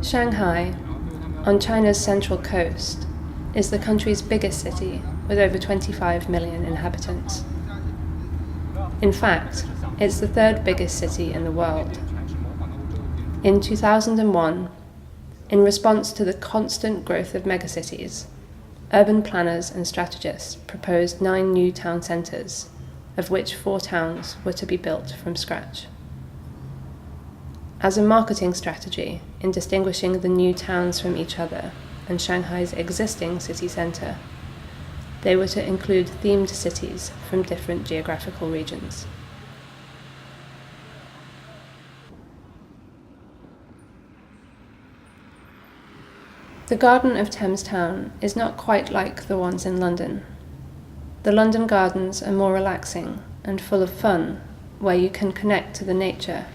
Shanghai, on China's central coast, is the country's biggest city with over 25 million inhabitants. In fact, it's the third biggest city in the world. In 2001, in response to the constant growth of megacities, urban planners and strategists proposed 9 new town centres, of which 4 towns were to be built from scratch. As a marketing strategy in distinguishing the new towns from each other and Shanghai's existing city centre, they were to include themed cities from different geographical regions. The garden of Thames Town is not quite like the ones in London. The London gardens are more relaxing and full of fun, where you can connect to the nature,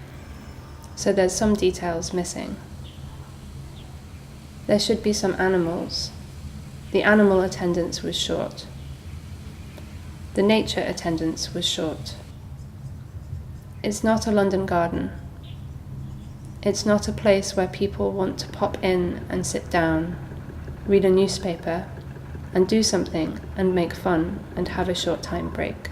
so there's some details missing. There should be some animals. The animal attendance was short. The nature attendance was short. It's not a London garden. It's not a place where people want to pop in and sit down, read a newspaper, and do something and make fun and have a short time break.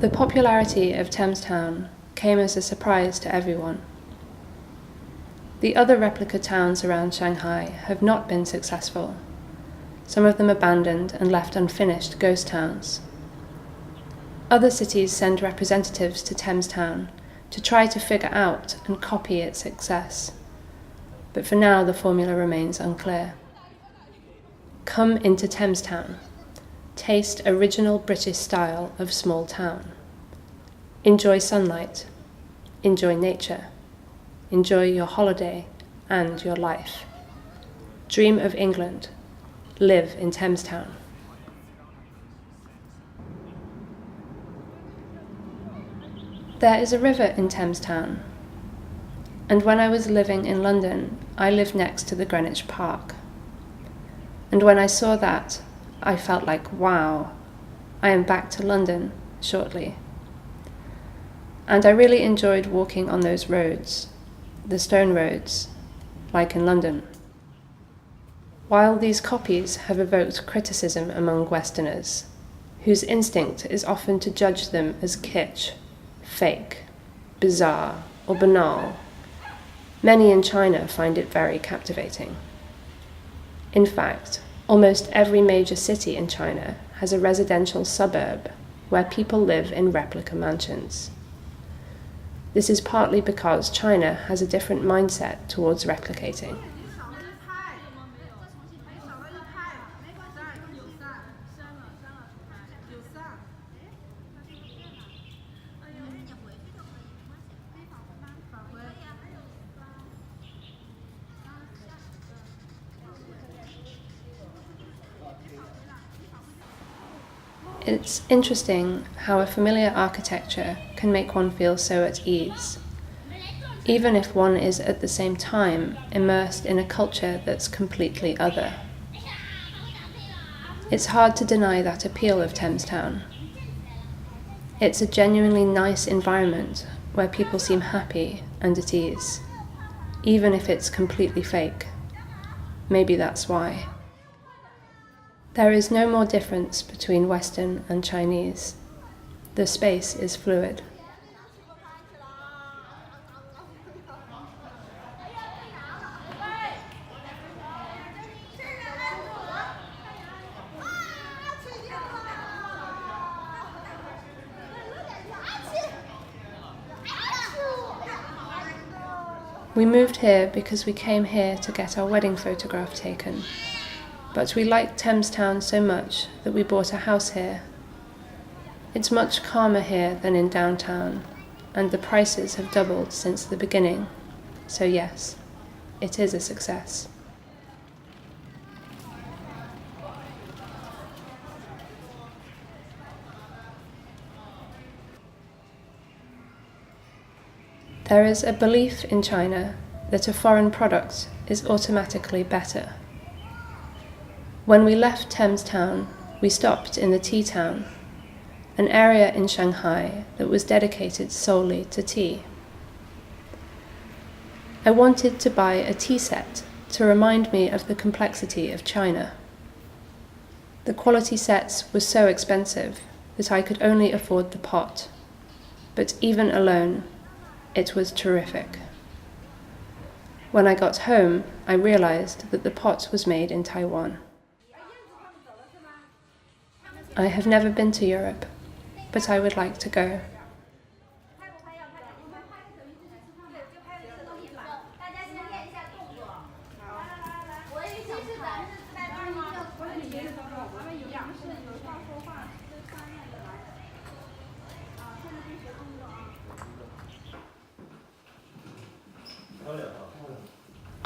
The popularity of Thames Town came as a surprise to everyone. The other replica towns around Shanghai have not been successful, some of them abandoned and left unfinished ghost towns. Other cities send representatives to Thames Town to try to figure out and copy its success, but for now the formula remains unclear. Come into Thames Town. Taste original British style of small town. Enjoy sunlight. Enjoy nature. Enjoy your holiday and your life. Dream of England. Live in Thames Town. There is a river in Thames Town, and when I was living in London, I lived next to the Greenwich Park. And when I saw that, I felt like, wow, I am back to London shortly. And I really enjoyed walking on those roads, the stone roads, like in London. While these copies have evoked criticism among Westerners, whose instinct is often to judge them as kitsch, fake, bizarre, or banal, many in China find it very captivating. In fact, almost every major city in China has a residential suburb where people live in replica mansions. This is partly because China has a different mindset towards replicating. It's interesting how a familiar architecture can make one feel so at ease, even if one is at the same time immersed in a culture that's completely other. It's hard to deny that appeal of Thames Town. It's a genuinely nice environment where people seem happy and at ease, even if it's completely fake. Maybe that's why. There is no more difference between Western and Chinese. The space is fluid. We moved here because we came here to get our wedding photograph taken. But we liked Thames Town so much that we bought a house here. It's much calmer here than in downtown, and the prices have doubled since the beginning. So yes, it is a success. There is a belief in China that a foreign product is automatically better. When we left Thames Town, we stopped in the tea town, an area in Shanghai that was dedicated solely to tea. I wanted to buy a tea set to remind me of the complexity of China. The quality sets were so expensive that I could only afford the pot, but even alone, it was terrific. When I got home, I realized that the pot was made in Taiwan. I have never been to Europe, but I would like to go.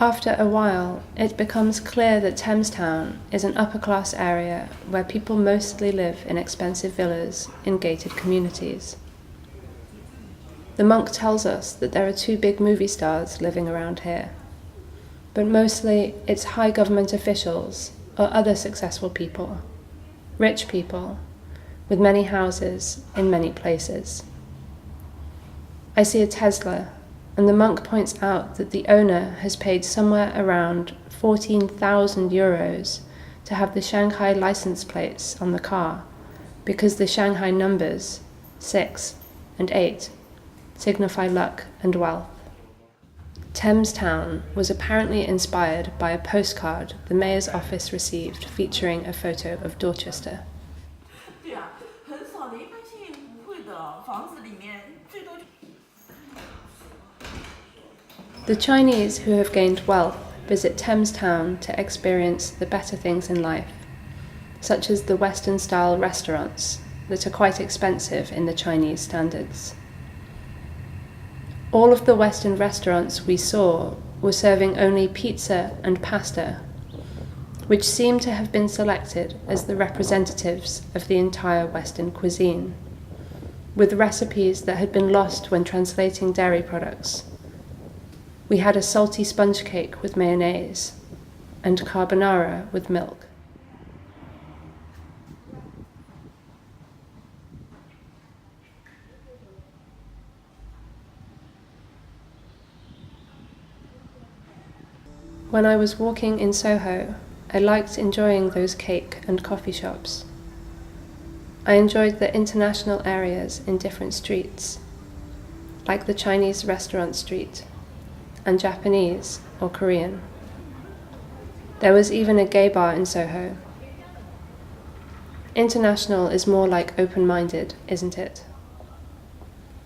After a while, it becomes clear that Thames Town is an upper-class area where people mostly live in expensive villas in gated communities. The monk tells us that there are 2 big movie stars living around here, but mostly it's high government officials or other successful people, rich people, with many houses in many places. I see a Tesla, and the monk points out that the owner has paid somewhere around 14,000 euros to have the Shanghai license plates on the car, because the Shanghai numbers, 6 and 8, signify luck and wealth. Thames Town was apparently inspired by a postcard the mayor's office received featuring a photo of Dorchester. The Chinese who have gained wealth visit Thames Town to experience the better things in life, such as the Western-style restaurants that are quite expensive in the Chinese standards. All of the Western restaurants we saw were serving only pizza and pasta, which seemed to have been selected as the representatives of the entire Western cuisine, with recipes that had been lost when translating dairy products. We had a salty sponge cake with mayonnaise and carbonara with milk. When I was walking in Soho, I liked enjoying those cake and coffee shops. I enjoyed the international areas in different streets, like the Chinese restaurant street, and Japanese or Korean. There was even a gay bar in Soho. International is more like open-minded, isn't it?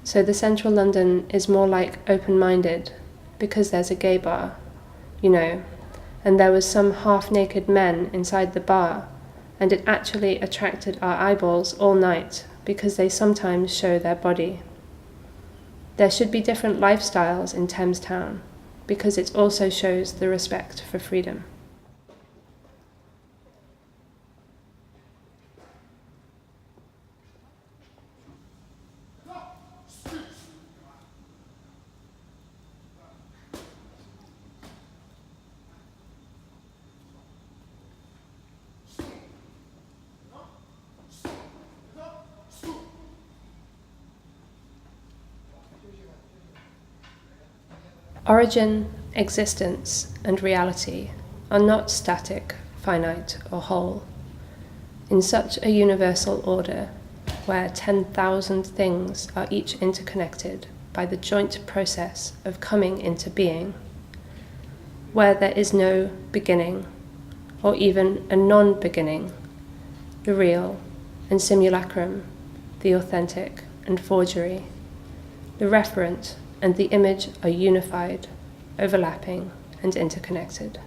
So the central London is more like open-minded because there's a gay bar, you know, and there was some half-naked men inside the bar, and it actually attracted our eyeballs all night because they sometimes show their body. There should be different lifestyles in Thames Town, because it also shows the respect for freedom. Origin, existence, and reality are not static, finite, or whole. In such a universal order, where 10,000 things are each interconnected by the joint process of coming into being, where there is no beginning, or even a non-beginning, the real and simulacrum, the authentic and forgery, the referent and the image are unified, overlapping, and interconnected.